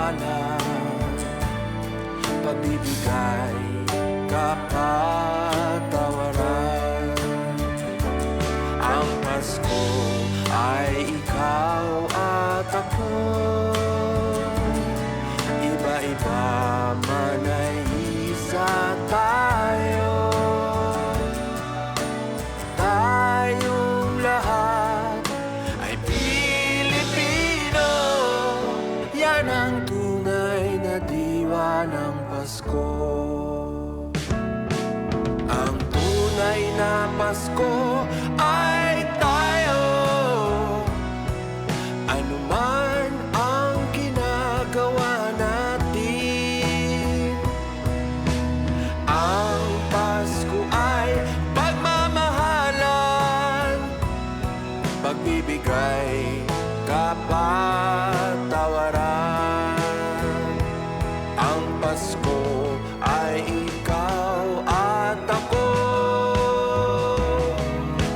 pagmamahalan, pagbibigay, kapatawaran. Ang Pasko ay ikaw at ako, iba-iba man ay isa tayo. Tayong lahat ay Pilipino, yan ang tunay na diwa ng Pasko. Ang tunay na Pasko ay tayo, anuman ang ginagawa natin. Ang Pasko ay pagmamahalan, pagbibigay, kapatawaran. Ang Pasko ay ikaw at ako,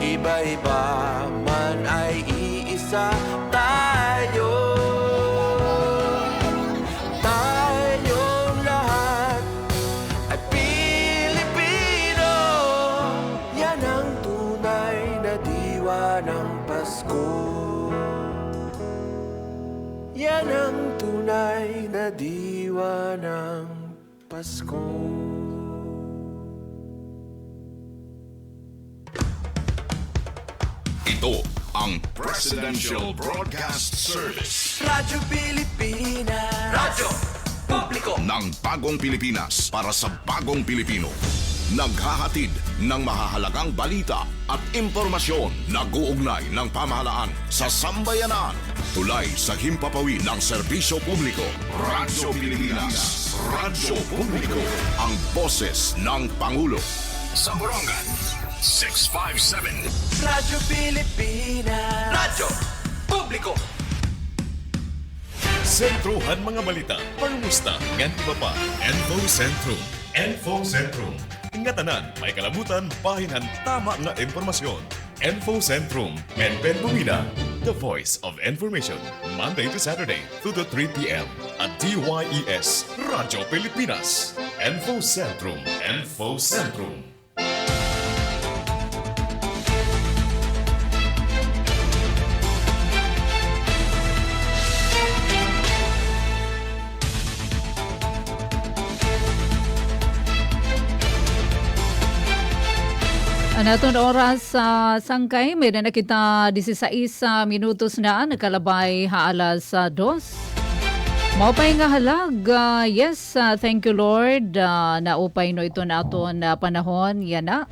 iba-iba man ay iisa tayo. Tayong lahat ay Pilipino, yan ang tunay na diwa ng Pasko. Yan ang tunay na diwa ng Pasko. Ito ang Presidential Broadcast Service Radyo Pilipinas, radyo publiko ng Bagong Pilipinas para sa Bagong Pilipino. Naghahatid ng mahahalagang balita at impormasyon na guugnay ng pamahalaan sa sambayanan. Tulay sa himpapawid ng serbisyo publiko. Radyo Pilipinas, radyo publiko, ang boses ng Pangulo. Sa Borongan, 657. Radyo Pilipinas, radyo publiko. Sentrohan mga balita, pangumusta, ngan iba pa, Info Sentrum. Info Sentrum. Ingatanan, may kalabutan, bahinan, tama nga impormasyon. Info Sentrum, Menpen Bumida, the voice of information. Monday to Saturday, 2 to 3 p.m. at DYES, Radyo Pilipinas. Info Sentrum, Info Sentrum. Anatong oras sa sangkay, may na kita 16 minutos na nakalabay haalas 2. Maupay nga halag, yes, thank you Lord, naupay no ito na ito na panahon, yan na.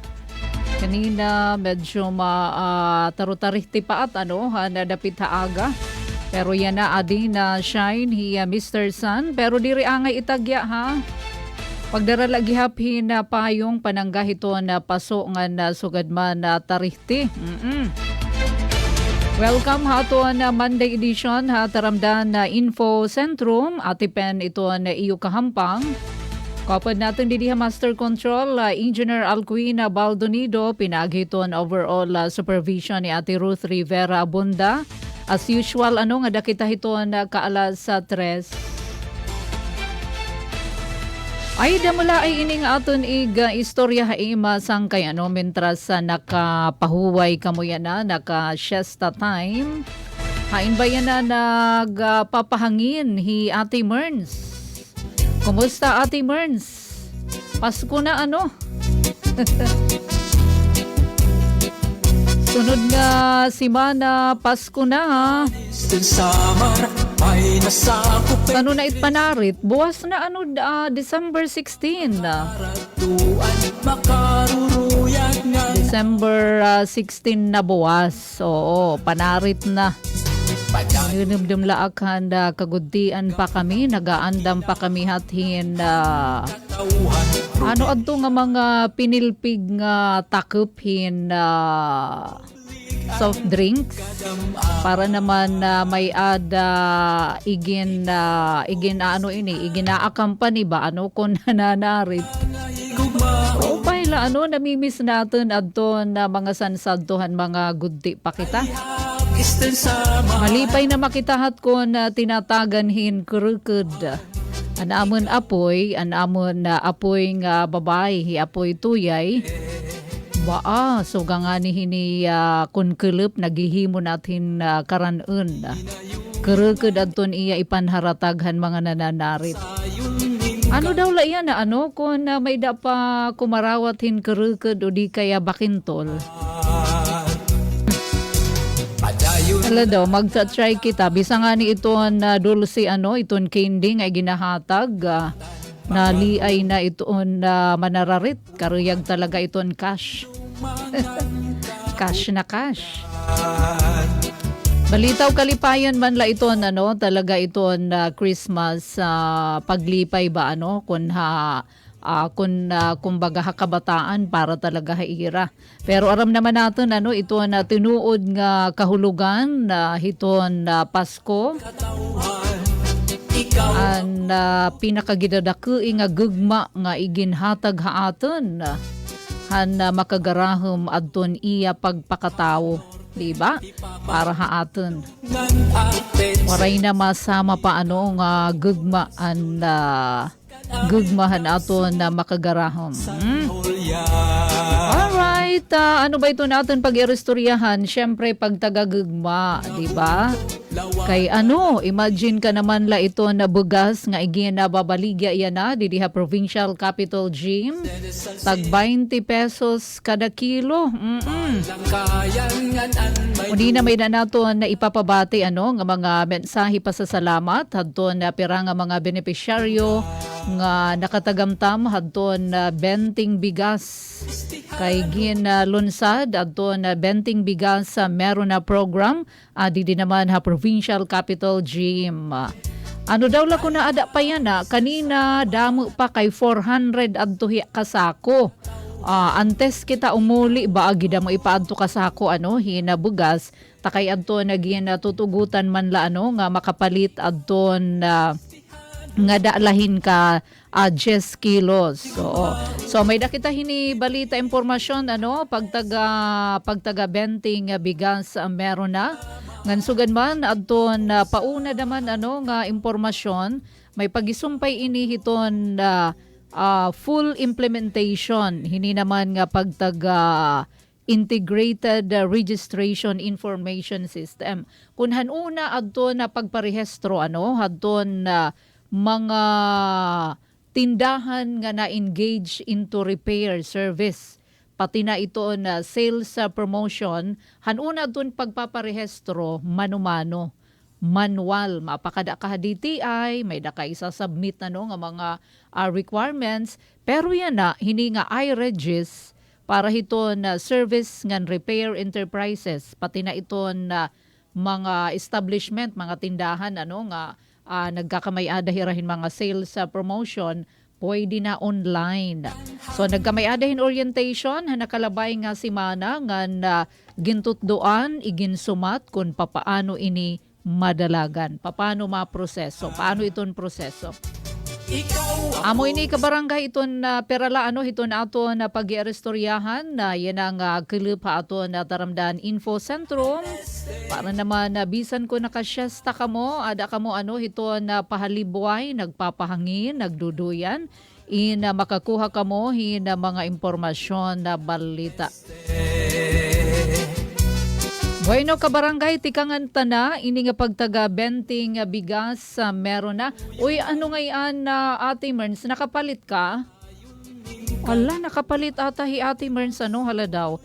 Kanina medyo tarutarihti pa at nadapit haaga. Pero yan na ading na shine hi Mr. Sun, pero diri angay itagya ha. Pagdarala gihaphin na payong panangga ito na paso nga na sugadman na tarihti. Welcome ha ito na Monday edition ha taramdan na Info Sentrum. Atipen ito na iyo kahampang. Kapag natin didiha Master Control, Engineer Alcuina Baldonido, pinaghiton overall supervision ni Ate Ruth Rivera Abunda. As usual, nga dakita ito na kaalas sa 3. Ay damula ay ining aton istorya haima sangkay mentras nakapahuway kamo yan na naka-siesta time. Hain ba yan na nagpapahangin hi Ate Merns? Kumusta Ate Merns? Pasko na Sunod nga simana, Pasko na ha. Ano na itpanarit? Buwas na December 16. December 16 na buwas. Oo, panarit na. Nunumdum laak handa kagudtian pa kami, nagaandam pa kami hathin adto nga mga pinilpig nga takuphin soft drinks para naman may igina-accompany ba kung nananarit. O paila namimiss natin adto na mga sansadtuhan mga gudti pa kita. Eastern Samar. Malipay na makitahat ko na tinataganhin kurukod. Anamon apoy nga babae, hi apoy tuyay. Waa, so nga ni hini kunkulip, naghihimo natin karanun. Kurukod adton iya ipanharataghan mga nananarit. Ano daw la yan na kung may da pa kumarawat kurukod o di kaya bakintol. Hala daw, magsa-try kita. Bisa nga ni iton dulce iton candy nga ginahatag. Naliay na iton manararit. Karuyag talaga iton cash. Cash na cash. Balitaw kalipayan man la iton talaga iton Christmas paglipay ba kumbaga kabataan para talaga haira. Pero aram naman natin ito na tinuod nga kahulugan na hiton Pasko. Ang pinakagidadaku nga gugma nga iginhatag haaton han makagarahom adton iya pagpakatao, di ba? Para haaton. Waray na masama pa nga gugmaan gugmahan aton na makagarahom. Alright, ano ba ito natin pag-irestoryahan? Siyempre pag tagagugma, di ba? Kay imagine ka naman la ito na bugas nga iginababaligya yan didiha Provincial Capital Gym. Tag 20 pesos kada kilo. Uni na may naton na ipapabati nga mga mensahe pasasalamat hadton na pira nga mga benepisyaryo nga nakatagamtam hadton benting bigas kay lunsad adton benting bigas sa meron na program di naman Provincial Capital Gym. Ano daw la ko na ada pa yan kanina damo pa kay 400 adto kasako. Antes kita umuli ba agida mo ipaadto kasako hinabugas takay adto naging tutugutan man la nga makapalit adton nga daalahin ka 10 kilos. So may dakita hini balita impormasyon pagtaga benting bigas meron na. Ngansugan man adton pauna naman nga impormasyon may pagisumpay ini hiton full implementation hini naman nga pagtaga integrated registration information system. Kunhan una adton na pagparehistro adton mga tindahan nga na-engage into repair service. Pati na ito na sales promotion, hanuna doon pagpaparehistro, mano-mano, manual, mapakada ka DTI, may da ka isa-submit nga mga requirements, pero yan hini nga iRegis para ito na service nga repair enterprises, pati na ito na mga establishment, mga tindahan, nga nagkakamay-ada hirahin mga sales promotion, pwede na online. So nagkamay-adahin orientation, nakalabay nga si Mana nga gintutdoan, iginsumat kung papaano ini madalagan, paano maproseso, paano iton proseso. Amo ini kabarangay iton perala iton ato na pag-irestoryahan na yan ang kilip ato na taramdan info sentrum para naman bisan ko nakasyesta kamo ada kamo iton na pahalibway nagpapahangin nagduduyan makakuha kamo na mga impormasyon na balita. Bueno kabarangay, tikangan tana, ini nga pagtaga benting bigas meron na. Uy, ano ngayon Ate Merns, nakapalit ka? Wala, nakapalit ata Ate Merns, hala daw.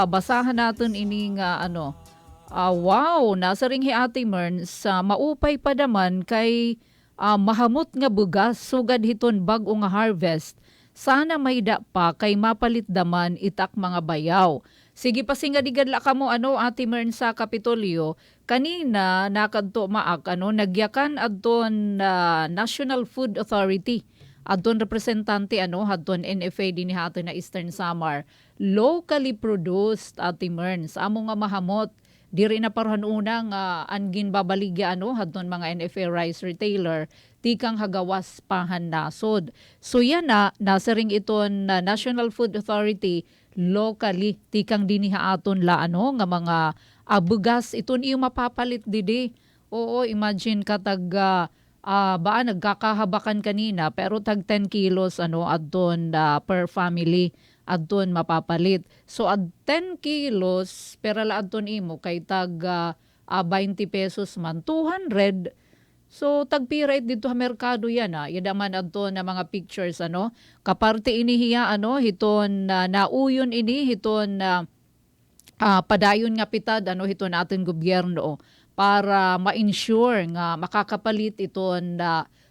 Basahan natin ini nga wow, nasa ring Ate Merns, maupay pa naman kay mahamot nga bugas, sugad hiton bago nga harvest. Sana may da pa kay mapalit daman itak mga bayaw. Sige pa singadigad ka mo Ate Mern sa Kapitolyo. Kanina nakadto maak nagyakan adton National Food Authority. Adton representante adton NFA din hato na Eastern Samar. Locally produced Ate Mern. Amo nga mahamot diri na parhan una nga angin babaligya adton mga NFA rice retailer tikang hagawas pahan nasod. So yan nasa ring iton National Food Authority locally tikang diniha aton la nga mga bugas iton iyo mapapalit didi. Oo, imagine ka baan nagkakahabakan kanina pero tag 10 kilos adton per family adton mapapalit. So 10 kilos pero la adton imo kay tag 20 pesos man 200. So tagpira dito sa merkado yan Yadaman adton na mga pictures kaparte ini hiya hiton nauyon ini hiton padayon nga pitad hiton aton gobyerno para ma-ensure nga makakapalit iton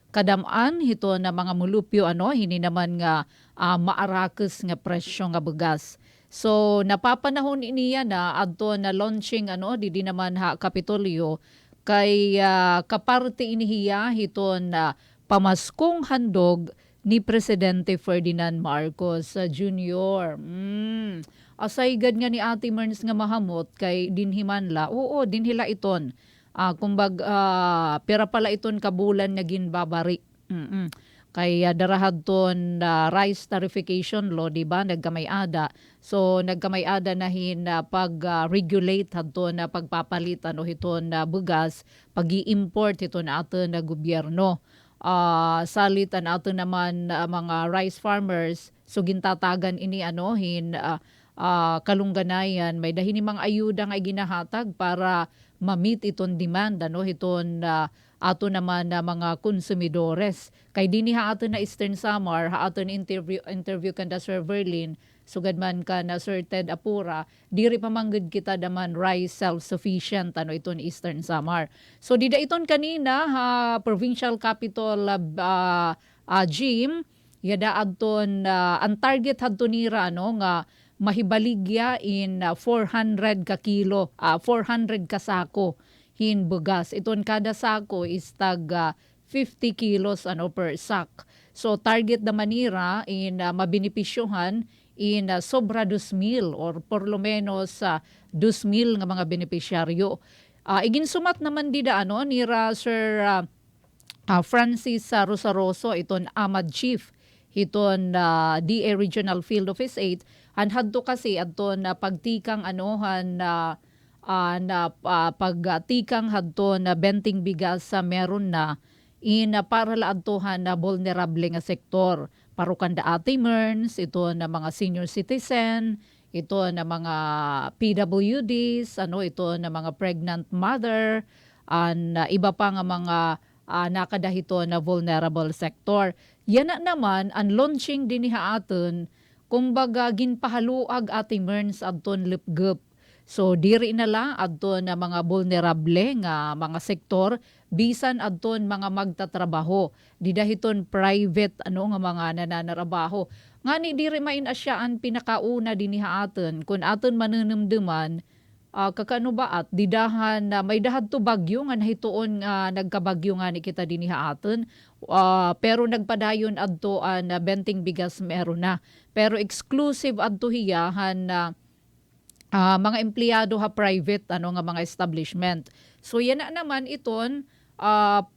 kadam-an hiton na mga mulupyo hini naman nga maarakes nga presyo nga bugas. So napapanahon iniya na adto na launching di naman Kapitolyo kay kaparte inihiya hiton pamaskong handog ni Presidente Ferdinand Marcos Jr. Asay gad nga ni Ate Merns nga mahamot kay dinhimanla. Oo, dinhila iton. Pera pala iton kabulan na ginbabari. Kay darahad ton rice tarification law, di ba? Nagkamay-ada. So nagkamay-ada na pag-regulate hadto na pagpapalit hiton bugas, pag-i-import hiton aton na gobyerno. Salit aton naman mga rice farmers so gintatagan ini kalungganayan may dahin mga ayuda nga ginahatag para ma-meet iton demand hiton ato naman na mga konsumidores. Kay dini aton na Eastern Samar aton interview kanda Sir Verlin sugad man ka na Sir Ted Apura diri pamangged kita daman rice self-sufficient iton Eastern Samar. So dida iton kanina provincial capital gym yada adton ang target hadto nira nga mahibaligya in 400 ka kilo 400 ka sako hin bugas. Iton kada sako is tag 50 kilos per sak. So target na manira in mabinipisyohan in sobra 2,000 or por lo menos 2,000 nga mga benepisyaryo. Iginsumat naman dida nira Sir Francis Rosaroso iton Amad Chief hiton DA Regional Field Office 8 hadto kasi adton pagtikang pagtikang hadto na benting bigas sa meron na para laadtohan na vulnerable nga sektor. Parukan da Ate Merns, ito na mga senior citizen, ito na mga PWDs, ito na mga pregnant mother, iba pa nga mga nakadahito na vulnerable sector. Yan na naman, ang launching din ni aton, kumbaga ginpahaluag Ate Merns adton lipgup. So diri na lang adton na mga vulnerable nga mga sektor bisan adton mga magtatrabaho. Di dahiton private nga mga nananarabaho. Ngani diri main asyaan pinakauna dinhi aton kun aton manunumduman kakano ba at didahan may dahad to bagyo nga nahituon nagkabagyo nga ni kita dinhi aton. Pero nagpadayon adtoan benting bigas meron na. Pero exclusive adto hiyahan mga empleyado private nga mga establishment. So yan na naman iton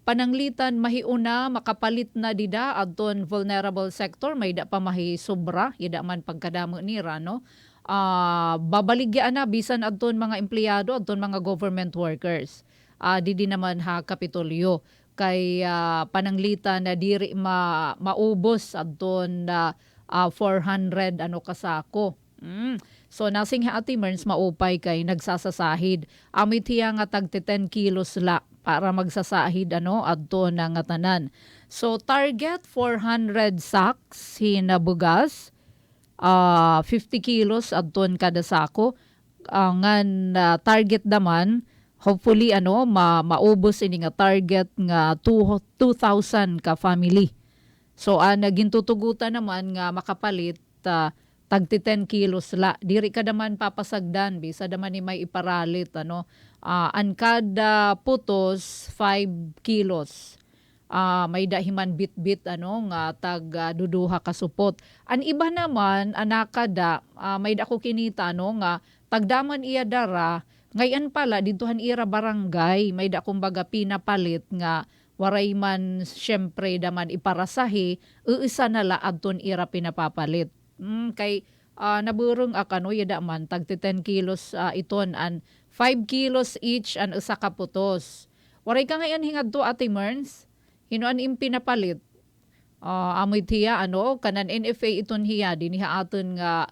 pananglitan mahiuna makapalit na dida adton vulnerable sector may da pa mahi sobra yada man pagkadamo nira babaligyan na bisan adton mga empleyado adton mga government workers. Didi naman Kapitolyo kay pananglitan na diri maubos adton 400 kasako. So nasing Ate Merns maupay kay nagsasasahid. Amit hiya nga tag 10 kilos la para magsasahid adto na nga tanan. So target 400 sacks hinabugas. 50 kilos adton kada sako. Ngan target naman hopefully maubos ini nga target nga 2,000 ka family. So nagintutugutan naman nga makapalit tag 10 kilos la. Diri ka naman papasagdan bisa naman ni may iparalit an kada putos 5 kilos. May dahiman bit-bit nga tag duduha ka supot. An iba naman anakada may dako kinita nga tagdaman iya dara ngayon pala dituhan ira barangay may da kumbaga pinapalit nga waray man syempre daman iparasahi uisa na la adton ira pinapapalit. Kay naburong akano yada man tagti 10 kilos iton an 5 kilos each an usa ka putos. Waray ka ngayon hingadto Ate Merns, hinuan impinapalit. Amoy tiya kanan NFA iton hiya diniha aton nga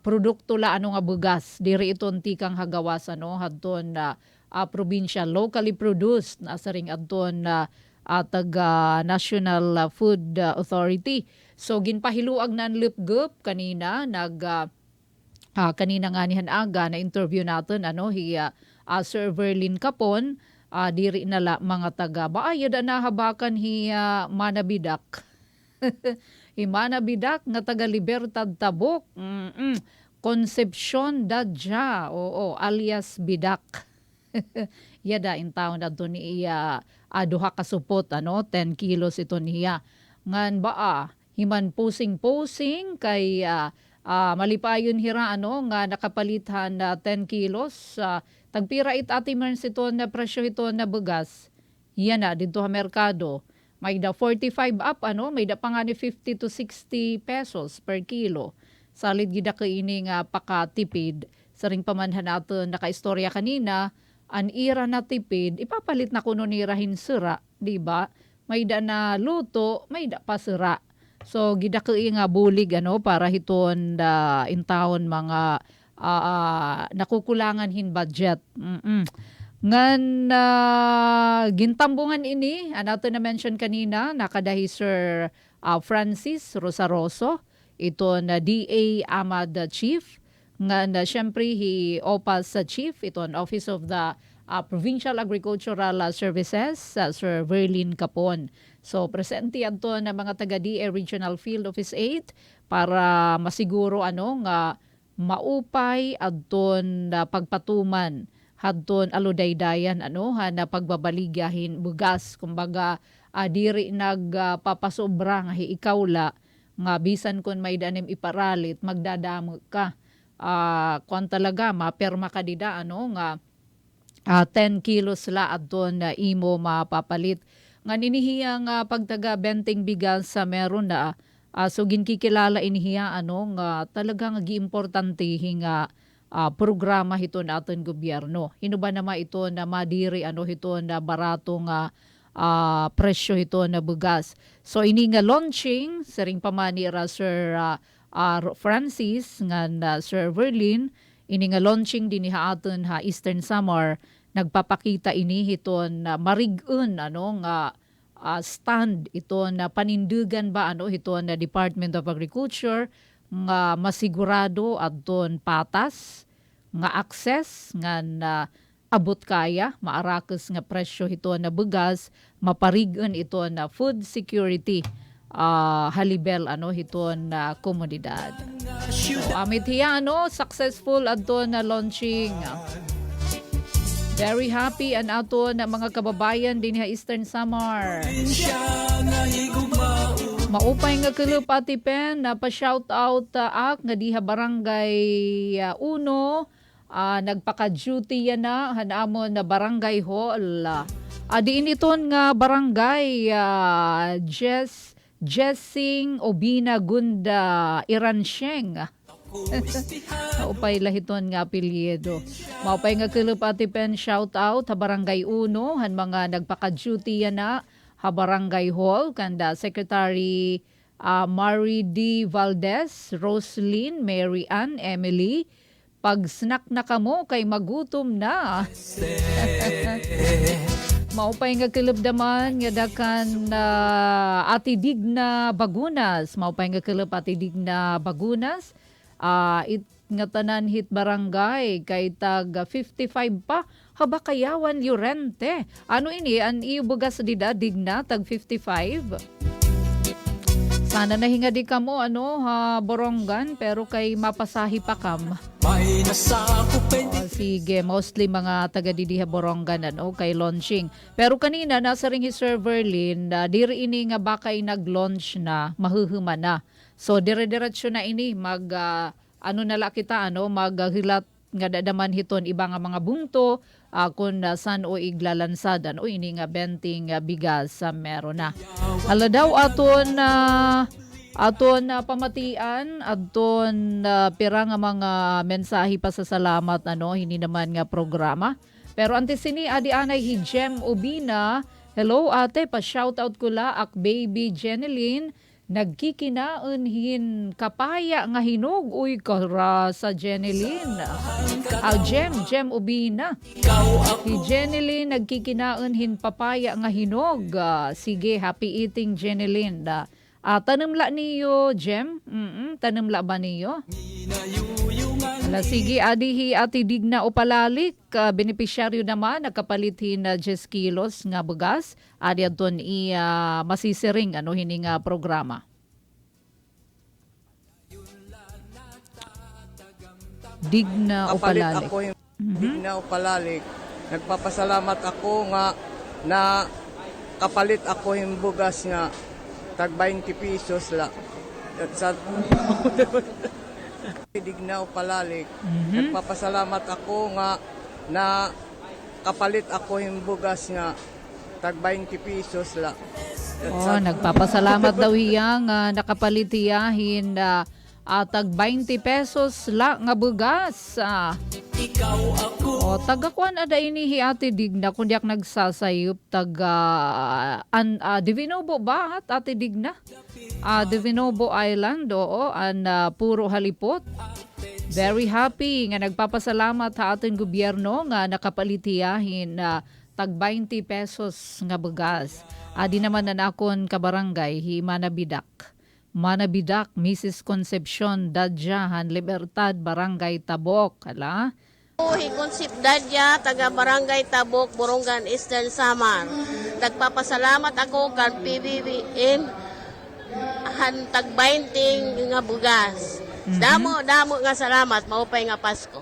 produkto la nga bugas diri iton tikang hagawas hadton provincial locally produced na ring adton taga National Food Authority. So ginpahiluag na ang lipgup kanina kanina nga nihan aga na interview natin Sir Verlin Capon diri nala mga taga baayad na habakan manabidak. Manabidak nga taga Libertad Tabuk. Concepcion Dadja alias Bidak. Yada in town na doon niya duha ka supot 10 kilos ito niya. Ngan himan posing kay malipayon hira nga nakapalitan na 10 kilos tagpira Ate Merns ito na presyo ito na bugas. Yan na dito sa merkado. May da 45 up may da pa nga ni 50 to 60 pesos per kilo. Salid gida kaini nga pakatipid. Sa ring pamanhan natin nakaistorya kanina, an ira na tipid, ipapalit na kuno ni rahin sira, di ba? May da na luto, may da pa sira. So gida nga bulig para hiton in town mga nakukulangan hin budget. Ngan gintambungan ini, anato na mention kanina, nakadahi Sir Francis Rosaroso, ito na DA Amad Chief, nga na syempre OPAS Chief, ito ang Office of the Provincial Agricultural Services, Sir Verlin Capon. So presente ato na mga taga DA Regional Field Office 8 para masiguro nga maupay adton pagpatuman hadton aludaydayan na pagbabaligyahin bugas kumbaga diri nagpapasobra nga hiikawla nga bisan kun may danim iparalit magdadamo ka kung talaga maperma ka dida nga 10 kilos la adton imo mapapalit nga ninihiyang pagtaga benteng bigas sa meron na so ginkikilala inihiya nga talagang giimportante hinga programa hiton aton gobyerno. Hinuba nama ito na madiri hiton na barato nga presyo hiton na bugas. So ini nga launching sa ring pamanira Sir Francis nga Sir Verlin, ini nga launching diniha aton Eastern Samar nagpapakita ini hiton na marig-un nga stand ito na panindugan ba ito na Department of Agriculture nga masigurado adton patas nga access nga abot kaya maarakes nga presyo ito na bugas maparigon ito na food security halibel ito na komunidad. So amit hiya successful adton na launching. Very happy an ato na mga kababayan din sa Eastern Samar. Maupay nga kulup Ate Pen na pa-shout out nga diha barangay 1 nagpaka-duty yan na hanamon na barangay hall. Diin iton nga barangay Jessing Obina Gunda Iransyeng. Maupay lahiton nga apelyido. Maupay nga kulup Ate Pen shout out sa barangay 1 han mga nagpaka-duty yan na ha barangay hall kanda Secretary Marie D. Valdez, Roslyn, Mary Ann, Emily. Pag snack na kamo kay magutom na. Maupay nga kilabdaman nga dakan Ati Digna Bagunas. Maupay nga kilab Ati Digna Bagunas. Nga tanan hit barangay kay tag 55 pa haba kayawan Llorente. Ini an iubugas dida Digna tag 55. Sana nahinga di ka mo borongan pero kay mapasahi pa kam. Sige, mostly mga taga didiha borongan kay launching. Pero kanina nasa ring Sir Verlin diri ini nga bakay nag-launch na mahuhuma na. So dire-diretso na ini mag nala kita maghilat nga dadaman hiton iba nga mga bunto kung san o iglalansadan o ini nga benting bigas sa meron na. Hala daw aton Aton pamatian, aton pira nga mga mensahe pa sa salamat hindi naman nga programa. Pero antes sini adi anay hi Jem Ubina. Hello ate, pa-shoutout ko la ak baby Jeneline. Nagkikinaunhin kapaya nga hinog. Uy, kara sa Jeneline. Jem Ubina. Si Jeneline nagkikinaunhin papaya nga hinog. Sige, happy eating Jeneline. Tanamla niyo, Jem? Tanamla ba niyo? Sige, adihi ati digna o palalik. Benepisyaryo naman, nagkapalitin na 10 kilos nga bugas. Adi aton masisiring hining programa. Digna o Kapalit palalik. ako yung digna o palalik. Nagpapasalamat ako nga na kapalit ako yung bugas nga tag 20 pesos la. At sa digna o palalik. Nagpapasalamat ako nga na kapalit ako yung bugas nga tag 20 pesos la. Nagpapasalamat daw hiya nga nakapalitiyahin tag 20 pesos la nga bugas. Tagakuan ada ini ate Digna kundiak nagsasayop Divinobo ba at ate Digna? Divinobo Island puro halipot. Very happy nga nagpapasalamat sa ating gobyerno nga nakapalitiyahin tag 20 pesos nga bugas. Adi naman na akon kabarangay hi Manabidak, Mrs. Concepcion Dadyahan, Libertad, Barangay Tabok. Hikonsip Dadya, taga Barangay Tabok, Borongan, Eastern Samar. Nagpapasalamat ako kan PBBM hantag 20 nga bugas. Damo nga salamat, maupay nga Pasko.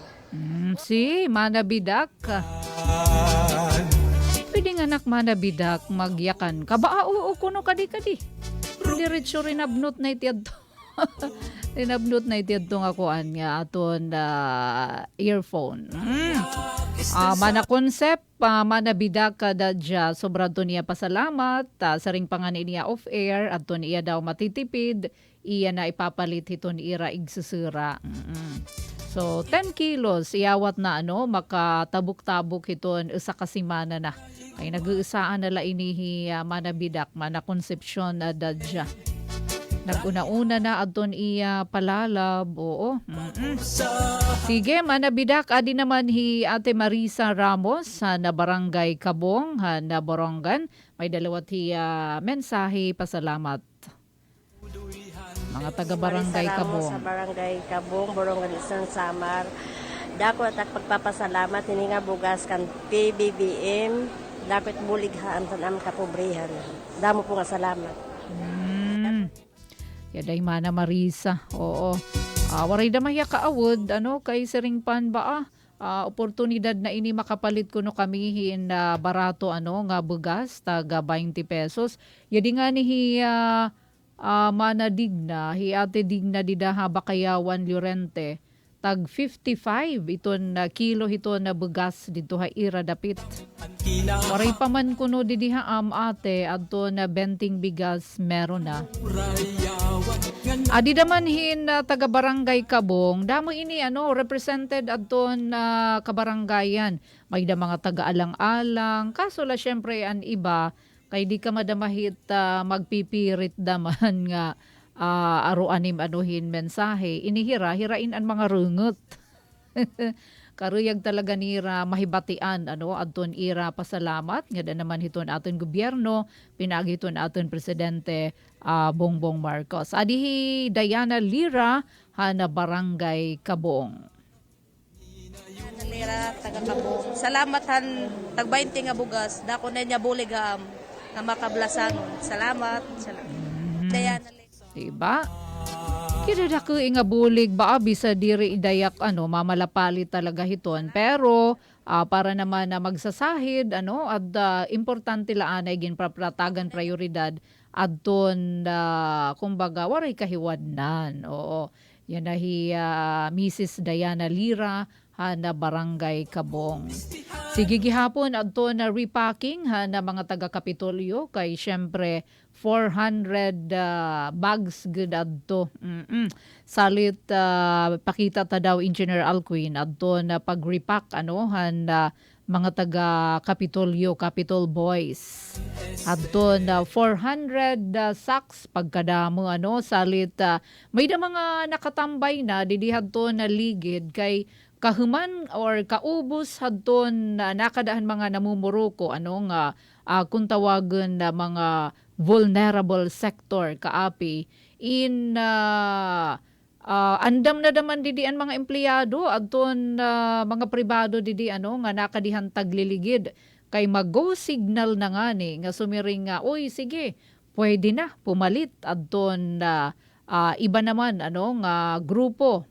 Si Manabidak. Pwede nga anak Manabidak magyakan. Oo, kuno kadi-kadi. Diretso rin abnot na itiyad to. Rinabnot na itiyad to nga kuan nga aton earphone. Mana concept, mana bidak dadya sobra to niya pasalamat. Sa ring panganin niya off air at to niya daw matitipid. Iya na ipapalit hiton ira igsusura. So 10 kilos iyawat na makatabok-tabok hiton usa ka semana na. Ay nag-uusaan nala inihi manabidak, mana konsepsyon dadya. Naguna-una na adton iya palalab, oo. Sige, manabidak, adi naman hi Ate Marisa Ramos na Barangay Kabong, na Borongan. May dalawat hi mensahe, pasalamat. Mga taga-Barangay Kabong. Sa Barangay Kabong, Borongan, Eastern Samar. Dako at pagpapasalamat, hindi nga bugas kan PBBM. Dapat bulighaan sa aming kapobrihan. Damo po nga salamat. Yaday mana Marisa. Oo. Waray da mahya kaawod kay siringpan ba oportunidad na ini makapalit kuno kami hin barato nga bugas taga 20 pesos. Yadi nga ni mana Digna, hi Ate Digna didaha Bakayawan Llorente. Tag 55 iton kilo hito na bugas dito ha ira dapit. Waray pa man kuno didiha ate adto na benting bigas meron na. Adi naman hin taga Barangay Kabong, damo ini represented adton kabarangayan. May da mga taga alang-alang, kaso la syempre an iba kay di ka madamahit magpipirit daman nga aruanim mensahe, hirain ang mga rungot. Karuyag talaga nira mahibatian adton ira pasalamat nga naman hiton aton gobyerno, pinagiton aton presidente Bongbong Marcos. Adihi Diana Lira na Barangay Kabong. Diana Lira taga Kabong. Salamat tag 20 nga bugas, dako na niya buligam nga makablasanon. Salamat. Diana Lira. Diba? Kira ko nga bulig ba bisa diri idayak mamalapali talaga hiton, pero para naman na magsasahid at importante laan ay ginpratagan prioridad adton kumbaga waray kahiwadnan. Oo. Yan na Mrs. Diana Lira na Barangay Kabong. Sige gihapon adto na repacking na mga taga Kapitolyo kay syempre 400 bags gud adto. Salit pakita ta daw Engineer Alcuin adto na pag-repack mga taga Kapitolyo, Capitol Boys. Adto na 400 sacks pagkadamo salit may da mga nakatambay na didihadto na ligid kay kahuman or kaubos hadton nakadahan mga namumuruko kung tawagan na mga vulnerable sector kaapi in andam na daman didi ang mga empleyado adton mga pribado didi nga nakadihan tagliligid kay mag-go signal na nga ni nga sumiring oy sige pwede na pumalit adton iba naman nga grupo.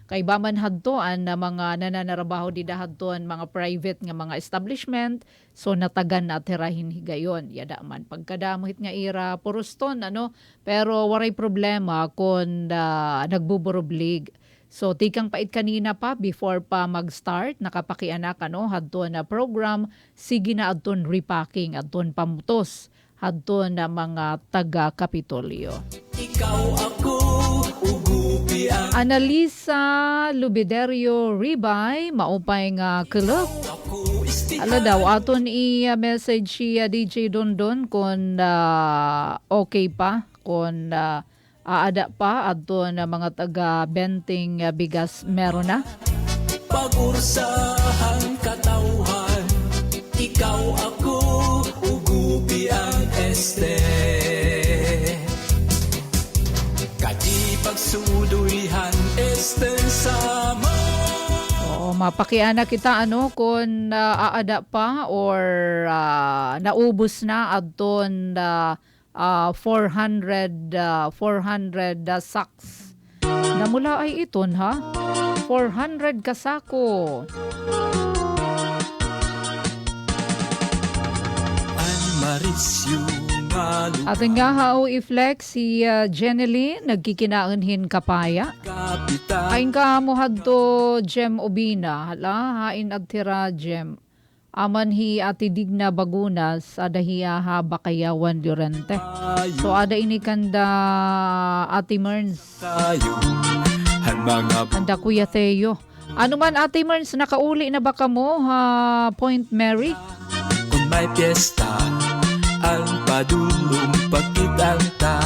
Kay baman hadtoan na mga nananarabaho di dahadton mga private nga mga establishment so natagan na tirahin higayon yada man pagkadamuhit nga ira puruston pero waray problema kung nagbuburublig. So tikang pait kanina pa before pa mag-start nakapakianak hadton na program sige na adton repacking adton pamutos hadton na mga taga Kapitolyo. Analisa Lubiderio Ribay maupay nga kulog. Ala daw aton i-message siya DJ Dondon kung okay pa kung aada pa adto na mga taga benting bigas meron na. Pag-ursahang katauhan, ikaw ako, ugupi ang este. Kadi pagsuduihan esten sama. Mapakiana kita kung aada pa or naubos na adton 400 sacks. Namula ay iton 400 kasako. Ating nga i-flex si Jeneline nagkikinaanhin kapaya. Kain ka mo hadto Jem Obina. Hain agtira Jem. Aman hi ati digna bagunas adahiya ha bakayawan Llorente. So ada ini kanda ati Merns. Kanda Kuya Theo. Ano man ati Merns nakauli na baka mo Point Mary? Kung may piyesta ang padulong pagkitanta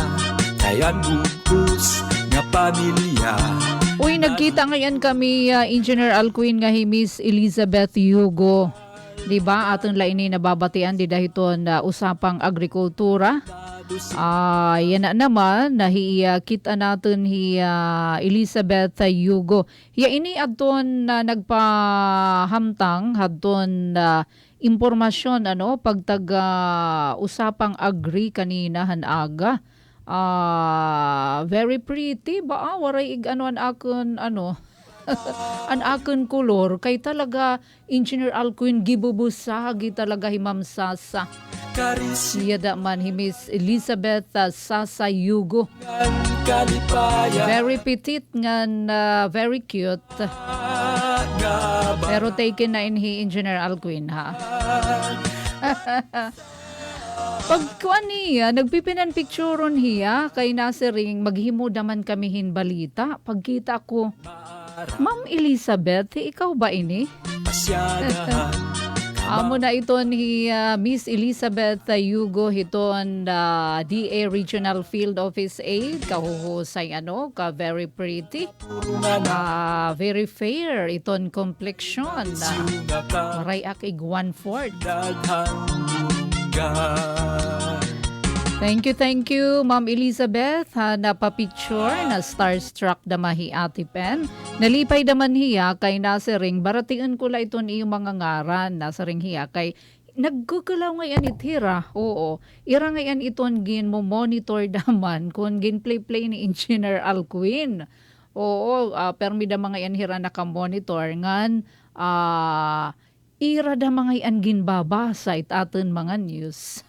kayan bukos nga pamilya. Uy, nagkita ngayon kami Engineer Alcuin nga hi Miss Elizabeth Hugo. Diba? Atong laini nababatian di dahiton usapang agrikultura. Yan na naman kita natin Elizabeth Hugo. Hiya ini adton nagpahamtang hadton impormasyon pagtaga usapang agri kanina hanaga. Very pretty ba waray an akon an akon kolor kay talaga Engineer Alcuin gibubusa talaga himamsasa. Siya man hi Miss Elizabeth Sasa Hugo. Very petite ngan very cute. Pero taken na hi Engineer Alcuin Pagkuan niya, nagpipinan pictureon hiya kay nasiring maghimo daman kami balita. Pagkita ko, Ma'am Elizabeth, ikaw ba ini? Amo na ito ni Miss Elizabeth Hugo hiton DA Regional Field Office Aide kahuhusay ka very pretty very fair iton complexion maray akig 1/4. Thank you, Ma'am Elizabeth. Napapicture na starstruck damahi Ate Pen. Nalipay daman hiya kay nasiring baratiin ko la iton iyong mga ngaran. Nasiring hiya kay naggugulaw ngayon itira. Oo. Ira ngayon iton gin mo monitor daman kung gin play ni Engineer Alcuin. Oo. Permi da mga yan hira nakamonitor ngan ira da mga yan gin babasa itaton mga news.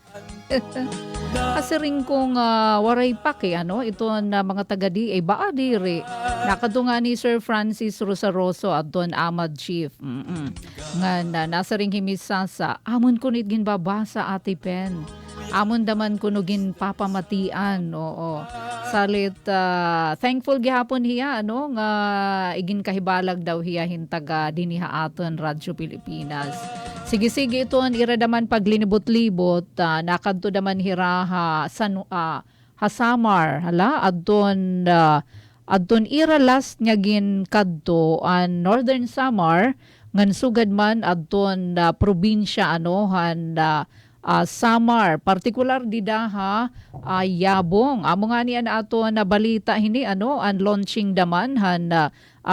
Kasi rin kung waray pake ito na mga taga-di ay baadiri. Nakadunga ni Sir Francis Rosaroso at Don Ahmad Chief. Nga na nasa ring himisasa, amon kunit ginbabasa ati pen. Amon daman kunugin papamatian. Oo. Salit thankful gihapon hiya nga igin kahibalag daw hiya hintaga diniha aton Radyo Pilipinas. Sige ito ang iradaman paglinibot-libot, nakadto daman hiraha Hasamar, hala, adton ira last nga gin kadto an Northern Samar, ngan sugad man adton probinsya Samar, partikular didaha Yabong. Amo nga niya na ato na balita hini an launching daman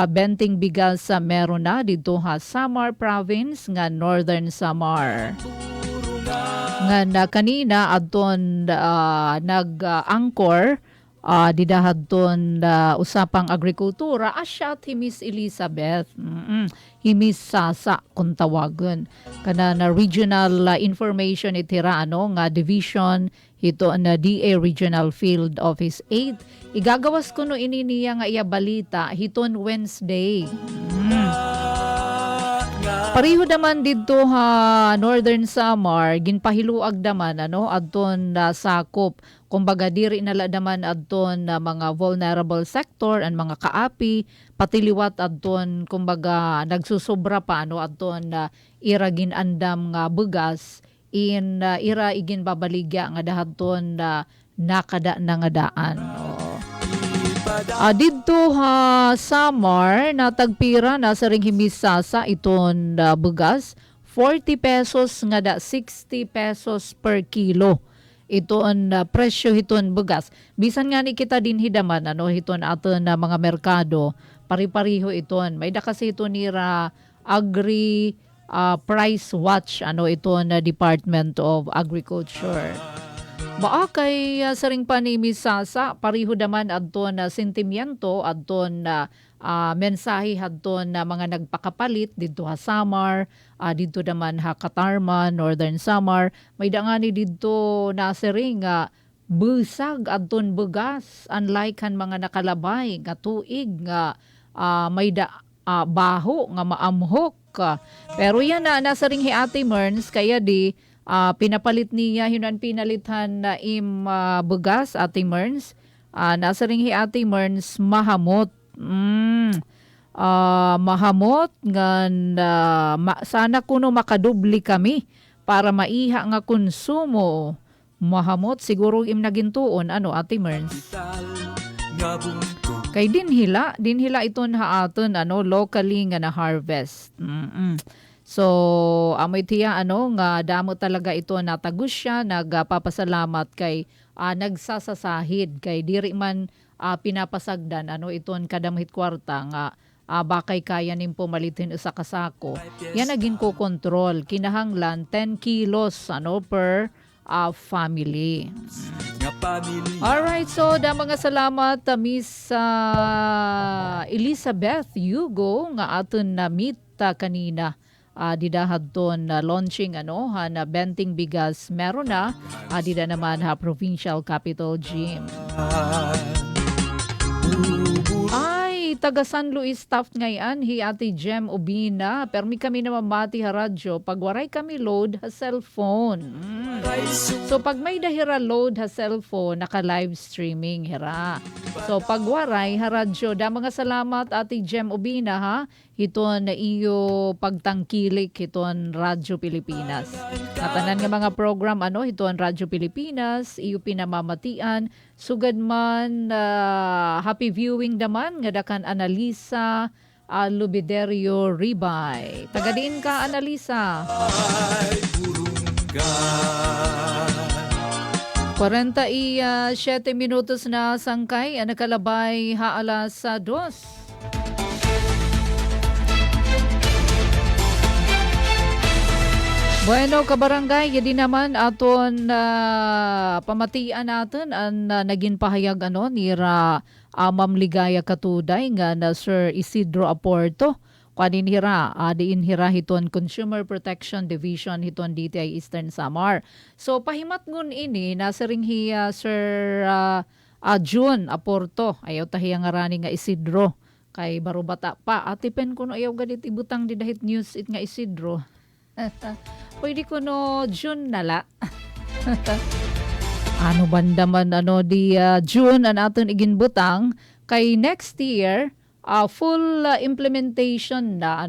benting bigas sa meron na dito Samar Province nga Northern Samar. Nga na kanina adton nag-angkor didahadton usapang agrikultura asyat himis Elizabeth. Himis Sasa kung tawagan. Kana na regional information itira nga division ito na DA Regional Field Office 8. Igagawas ko no ini niya nga iya balita hiton Wednesday. Pariho naman dito Northern Samar ginpahiluag daman adton sakop kumbaga diri nala daman adton mga vulnerable sector and mga kaapi patiliwat adton kumbaga nagsusobra pa adton ira ginandam nga bugas in ira igin babaligya nga dahadton nakada na nga daan. Dito Samar natagpira nasa ring himisasa iton bugas 40 pesos nga da 60 pesos per kilo. Ito ang presyo hiton bugas. Bisan nga ni kita din hidaman hiton aton mga merkado pari-pariho iton. May da kasi ito nira Agri Price Watch iton Department of Agriculture. Kay saring panimisasa, pariho daman adton sentimiento, adton mensahe adton mga nagpakapalit dito Samar, dito naman Katarman, Northern Samar. May dangani dito nasiring busag adton bugas, unlike han mga nakalabay nga tuig nga may baho nga maamhok. Pero yan nasaring Ate Merns kaya di pinapalit niya hinan pinalitan na bugas Ate Merns. Nasa ring Ate Merns mahamot. Mahamot ngan sana kuno makadubli kami para maiha nga konsumo. Mahamot siguro im nagintuon Ate Merns. Kay dinhila iton aton locally nga na harvest. So, amoy tiya nga damo talaga ito natagos siya, nagpapasalamat kay nagsasasahid kay diri man pinapasagdan iton kadamhit kwarta nga bakay kaya nim pumalitin sa kasako. Yan naging ko control kinahanglan 10 kilos per family. Alright, so mga salamat Miss Elizabeth Hugo nga aton na meet kanina. Didahadton launching na benting bigas meron na dida naman Provincial Capital Gym. Ay taga San Luis staff ngayon hi Ate Jem Ubina permi kami na mamati radyo pagwaray kami load cellphone. So pag may dahira load cellphone naka live streaming hira. So pagwaray radyo da mga salamat Ate Jem Ubina hiton na iyo pagtangkilik hiton Radyo Pilipinas. Katanan nga mga program hiton Radyo Pilipinas iyo pinamamatian sugad man happy viewing daman nga dakan Analisa Lubiderio Ribay. Tagadiin ka Analisa. 47 minutos na sangkay nakalabay alas 2. Bueno, kabarangay, yadi naman aton pamatian natin ang naging pahayag nira Ma'am Ligaya Katuday nga na Sir Isidro Aporto kuanin hira, diin hira hiton Consumer Protection Division hiton DTI Eastern Samar. So pahimat ngun ini nasa ring hiya Sir June Aporto, ayaw tahiya nga rani nga Isidro kay baro bata pa. Atipen kuno ayaw gadit ibutang di dahit news it nga Isidro. Pwede kuno June nala. Ano banda man di June an aton iginbutang kay next year full implementation na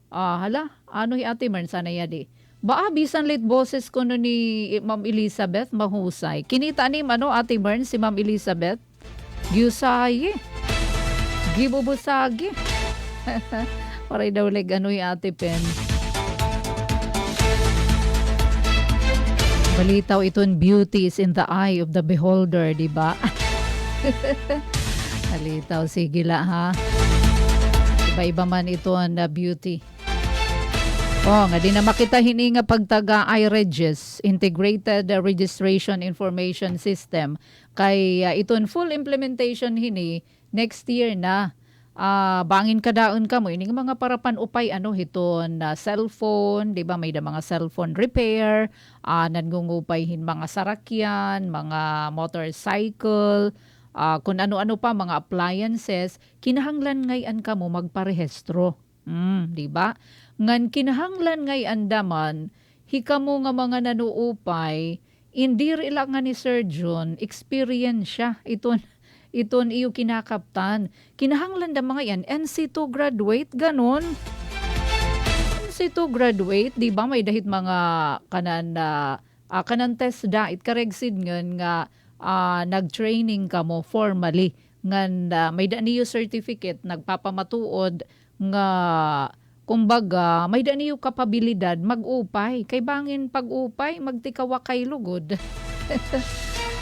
hi Ate Mern sana yadi. Baa bisan late boses ko no ni Ma'am Elizabeth mahusay. Kinita ni Ate Mern si Ma'am Elizabeth. Giusay. Gibubusagi. Paray daw leg Ate Pen. Balitaw iton beauty is in the eye of the beholder, di ba? Balitaw, sige la ha. Iba-iba man iton beauty. Nga di na makita hini nga pagtaga iRegis, Integrated Registration Information System. Kay iton full implementation hini next year na. Bangin kadaon ka mo ini mga parapan upay hiton cellphone, di ba may da mga cellphone repair, nangungupay hin mga sarakyan, mga motorcycle, kung ano-ano pa mga appliances, kinahanglan ngayon ka mo magparehistro. Di ba? Ngan kinahanglan ngayon daman hika mo nga mga nanuupay, hindi rin nga ni Sir John experience siya iton iyo kinakaptan. Kinahanglan da mga yan, NC2 graduate, ganon. NC2 graduate, di ba may dahit mga kanan test da, itkaregsid ngan nga nag-training ka mo formally. Ngan may da niyo certificate, nagpapamatuod nga kumbaga may da niyo kapabilidad mag-upay. Kay bangin pag-upay, magtikawa kay lugod.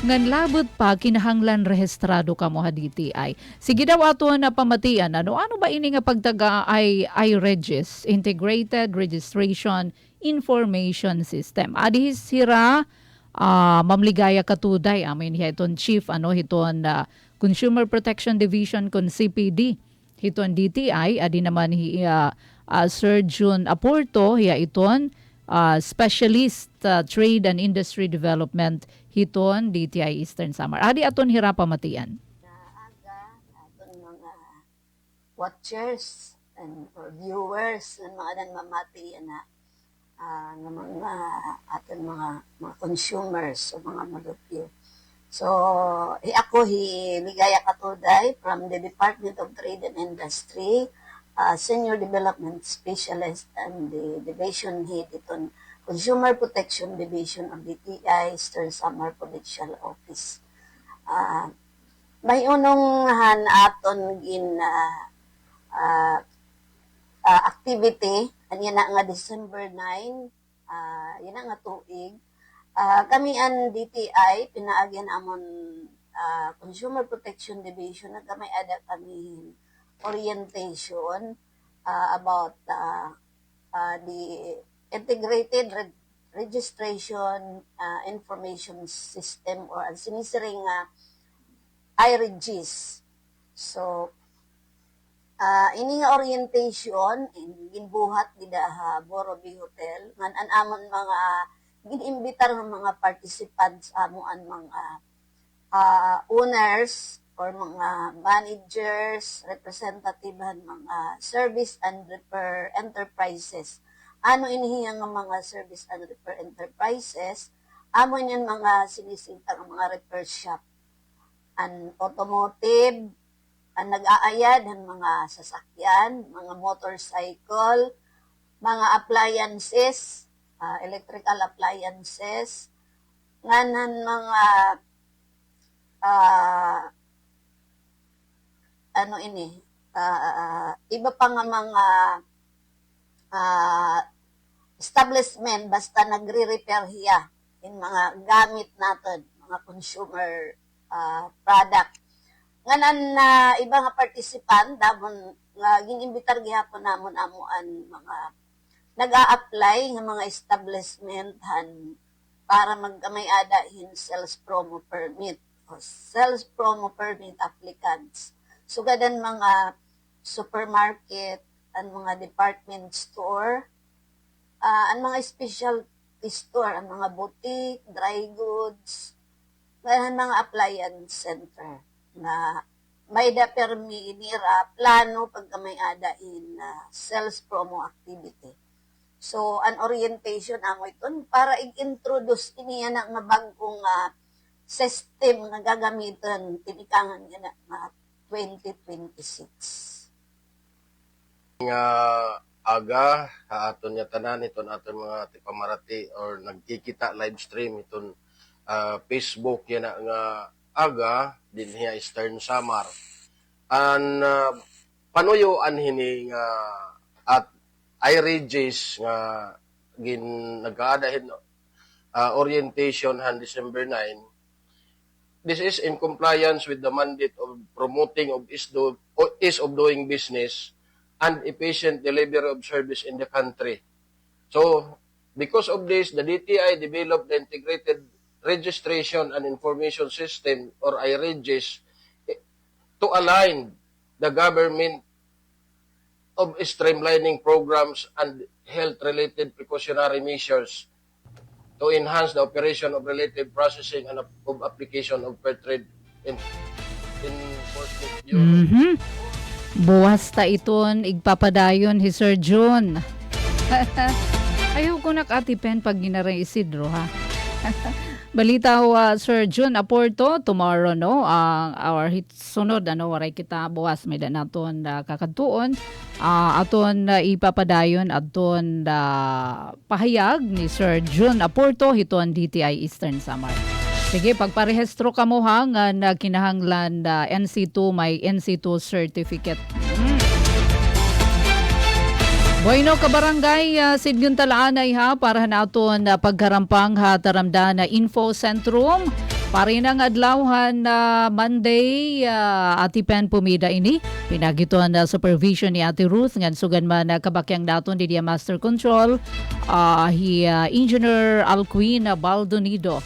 Ngan labot pa kinahanglan rehistrado ka mo haditi ay. Sige daw ato na pamatian ano ba ini nga pagtaga ay iRegis, Integrated Registration Information System. Adihis sira mamligaya katuday amin hiton chief hiton Consumer Protection Division kon CPD hiton DTI adi naman Sir June Aporto hiya iton Specialist Trade and Industry Development hiton DTI Eastern Samar. Adi aton hira pamatian. Aga aton mga watchers and or viewers ng mga dan mamati na ng mga aton mga consumers o mga malupyo. So, ako ligaya katuday from the Department of Trade and Industry, Senior Development Specialist and the Division Head iton Consumer Protection Division of DTI Eastern Samar Provincial Office. May unong aton activity yan na nga December 9 yan na nga tuig kami ang DTI pinaagyan amon Consumer Protection Division na gamay ada kami orientation about the Integrated Registration Information System or ang sinisiring iRegis. So, ini nga orientation, ginbuhat gida Borobi Hotel, ngan amon mga ginimbitar ng mga participants amuan mga owners or mga managers, representativehan mga service and repair enterprises. Ano inihiya nga mga service and repair enterprises? Amo yan mga sinisita ng mga repair shop. Ang automotive, ang nag-aayad ng mga sasakyan, mga motorcycle, mga appliances, electrical appliances, nganan mga iba pa nga mga establishment basta nagre-repair hiya in mga gamit natin, mga consumer product. Nganan na iba nga participant damon nga ginimbitar gihapon namon amuan mga nag-a-apply nga mga establishment para magkamay ada hin sales promo permit o sales promo permit applicants. So gadan mga supermarket, ang mga department store, ang mga specialty store, ang mga boutique, dry goods, ang mga appliance center na may da permi nira plano pagka may ada in sales promo activity. So, an orientation amo iton para i-introduce iniya na nga bagong system nga gagamiton tinikangan nga na 2026. Nga aga aton nga tanan iton aton mga tipamarati or nagkikita live stream iton Facebook yan nga aga dinhi Eastern Samar an panuyoan hini nga at iRegis nga nagkaadahin orientation han December 9. This is in compliance with the mandate of promoting of ease of doing business and efficient delivery of service in the country. So, because of this, the DTI developed the Integrated Registration and Information System, or iRegis, to align the government of streamlining programs and health-related precautionary measures to enhance the operation of related processing and of application of fair trade enforcement bureau. Buwas ta iton igpapadayon hi Sir June. Ayaw ko nakatipen pag ginaray Isidro ha. Balita Sir June Aporto tomorrow no our sunod waray kita buwas may naton kakadtuon aton ipapadayon aton pahayag ni Sir June Aporto hiton DTI Eastern Samar. Sige, pagparehistro ka mo ha nga kinahanglan NC2 may NC2 certificate. Bueno ka barangay Sidgun Talaanay ha para naton pagkarampang ha taramda na info sentrum para nang adlawhan Monday atipen pumida ini pinagituan na supervision ni Ate Ruth ngan sugan man kabakyang daton di dia master control hi Engineer Alquin Baldonido.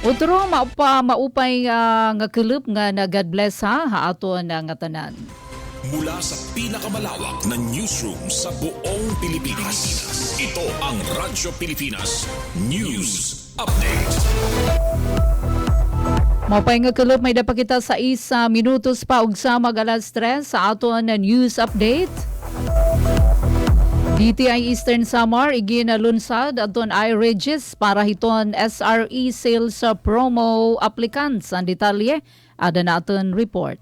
Utro maupay nga kelep nga na God bless ha aton nga tanan. Mula sa pinakamalawak na newsroom sa buong Pilipinas. Ito ang Radyo Pilipinas News Update. Mapay nga kelep may dapakita sa 1 minutos pa ug sa mag-alas 3 sa aton na news update. DTI Eastern Samar iginalunsad aton iRegis para hiton SRE sales promo applicants. Ang detalye ada na aton report.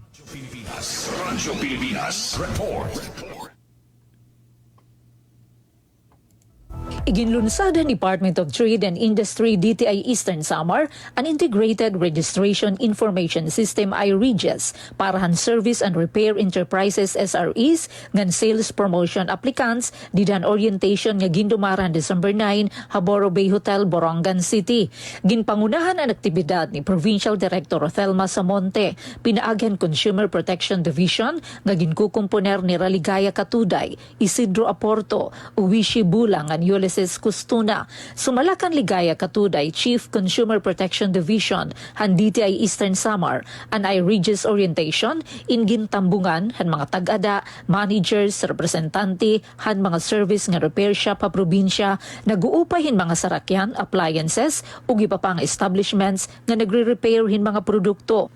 Radyo Pilipinas Report. Iginlunsad ang Department of Trade and Industry DTI Eastern Samar an Integrated Registration Information System iRegis para han Service and Repair Enterprises SREs ngan sales promotion applicants didan orientation nga gindumaran December 9 Haboro Bay Hotel, Borongan City. Ginpangunahan ang aktibidad ni Provincial Director Othelma Samonte, pinaagyan Consumer Protection Division nga ginkukumponer ni Raligaya Katuday, Isidro Aporto, Uwishi Bulang ang Ulysses Custuna. Sumalakan Ligaya Katuday, Chief Consumer Protection Division, han DTI Eastern Samar, an iRegis orientation, ingin tambungan, han mga tag-ada, managers, representante, han mga service nga repair shop pa probinsya, naguupahin mga sarakyan, appliances, ug iba pang establishments nga nagre-repair hin mga produkto.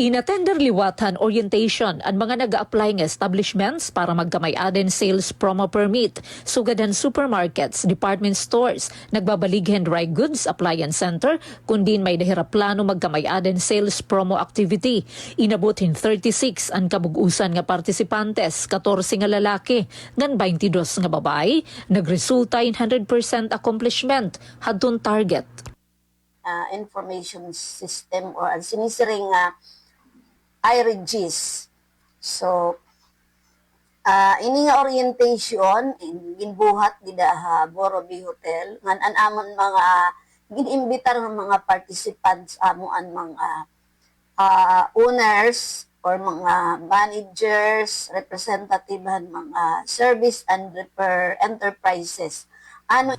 Inatender liwatan orientation ang mga nag-a-apply nga establishments para magkamay-aden sales promo permit, sugadan supermarkets, department stores, nagbabalighen dry goods, appliance center, kundi may dahira plano magkamay-aden sales promo activity. Inabutin 36 ang kabug-usan nga partisipantes, 14 nga lalaki, ngan 22 nga babae, nagresulta in 100% accomplishment, hadton target. Information system or sinisiring iRegis. So, ini nga orientation ginbuhat dida Borobi Hotel ngan amon mga ginimbitar ng mga participants amo an mga owners or mga managers, representative mga service and repair enterprises Ano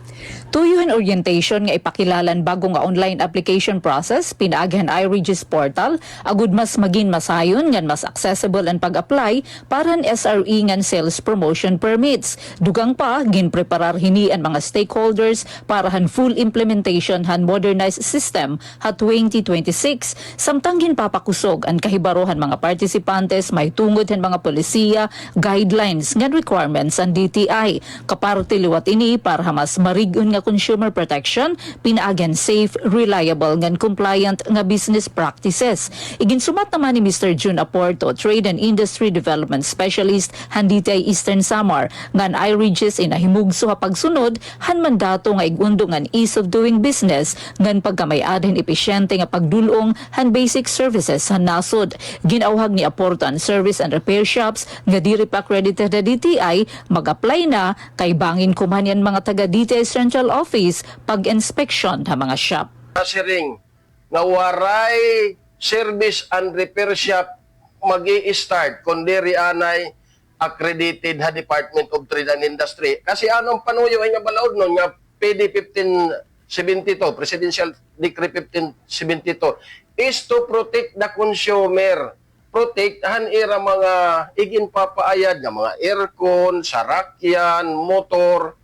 Tuyuhan orientation nga ipakilalan bago nga online application process pinaaghan iRegis portal agud mas magin masayon ngan mas accessible ang pag-apply para ang SRE ngan sales promotion permits. Dugang pa ginpreparar hini ang mga stakeholders para han full implementation han modernized system ha 2026 samtang ginpapakusog ang kahibarohan mga partisipantes may tungod han mga polisiya guidelines ngan requirements ang DTI kaparte liwat ini para mas marigon nga consumer protection, pinaagan safe, reliable, ngan compliant nga business practices. Iginsumat naman ni Mr. June Aporto, Trade and Industry Development Specialist, handitay Eastern Samar, ngan iRegis inahimugso ha pagsunod, han mandato nga igundo ngan ease of doing business, ngan pagkamay-adhin epesyente nga pagdulong han basic services han nasod. Ginauhag ni Aporto ang service and repair shops nga diri pa accredited na DTI, mag-apply na kay bangin kumanyan mga taga DTI Central Office pag-inspection sa mga shop. Siring nga waray service and repair shop magi-start kundi rianay accredited ha Department of Trade and Industry. Kasi anong panuyo ay nga balaod nun nga PD 1572, Presidential Decree 1572 is to protect the consumer. Protektahan ira mga igin papaayad nga mga aircon, sarakyan, motor.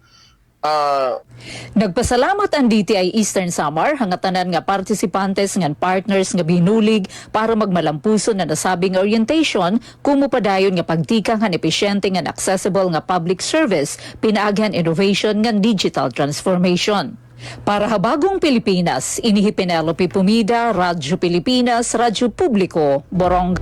Nagpasalamat ang DTI Eastern Samar hangatanan nga partisipantes ngan partners nga binulig para magmalampuson na nasabing orientation kumupadayon nga pagtikang han epesyente nga accessible nga public service pinaaghan innovation nga digital transformation. Para habagong Pilipinas, inihi Penelope Pumida, Radyo Pilipinas, Radyo Publiko, Borong.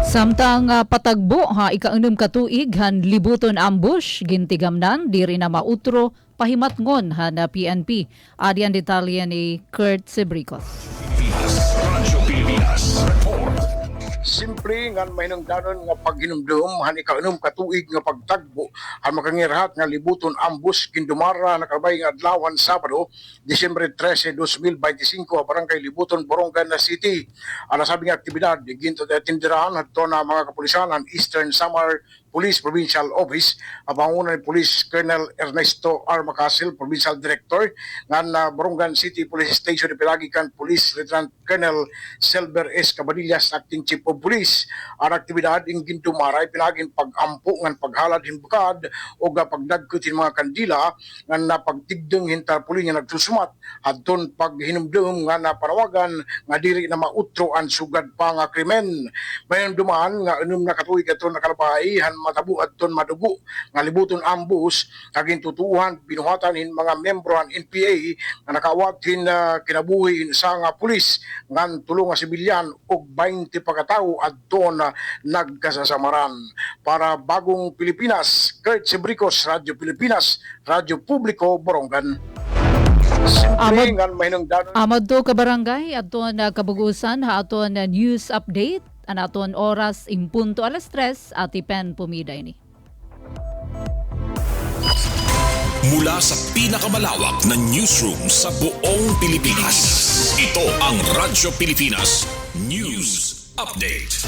Samtang patagbo ha ika-6 katuig han libuton ambush gintigamnan diri na mautro pahimatngon ha na PNP. Adyan detalye ni Kurt Sebricos. Radyo Pilipinas Report. Simple nga mahinong danon nga paghinumdum han ika-6 katuig nga pagtagbo ang makangirahat nga libuton ambus gindumara nakabay nga adlaw Sabado, Disyembre 13, 2025 barangay Libuton, Borongan City. Ang nasabing aktibidad ginto tindiraan adto na mga kapulisan ang Eastern Samar Police Provincial Office, abangunan ni Police Colonel Ernesto R. Macasil, Provincial Director, nga na Borongan City Police Station ipilagi kan Police Lieutenant Colonel Silver S. Cabadillas, Acting Chief of Police. Ang aktibidad ing gintumaray pinagin pag-ampo ngan paghalad hinbukad o pagdagkot hin mga kandila nga na pagtigdeng hinta puli nga nagsusumat adton paghinumdum nga na parawagan nga diri na mautro ang sugad pa nga krimen. Bayan dumaan nga 6 na katuig aton nakalabay han matabo adton madugo nga libuton ambus kaging tutuhan binuhatan hin mga membro ng NPA nga nakawat hin kinabuhi sa nga pulis ngan tulo nga sibilyan og 20 pagkatao adton nagkasasamaran. Para Bagong Pilipinas, Kurt Sebricos, Radyo Pilipinas, Radyo Publiko, Borongan. Amad to ka barangay aton kabugusan ha aton news update anaton oras impunto alas 3 atipen pumida ini. Mula sa pinakamalawak na newsroom sa buong Pilipinas, ito ang Radyo Pilipinas News Update.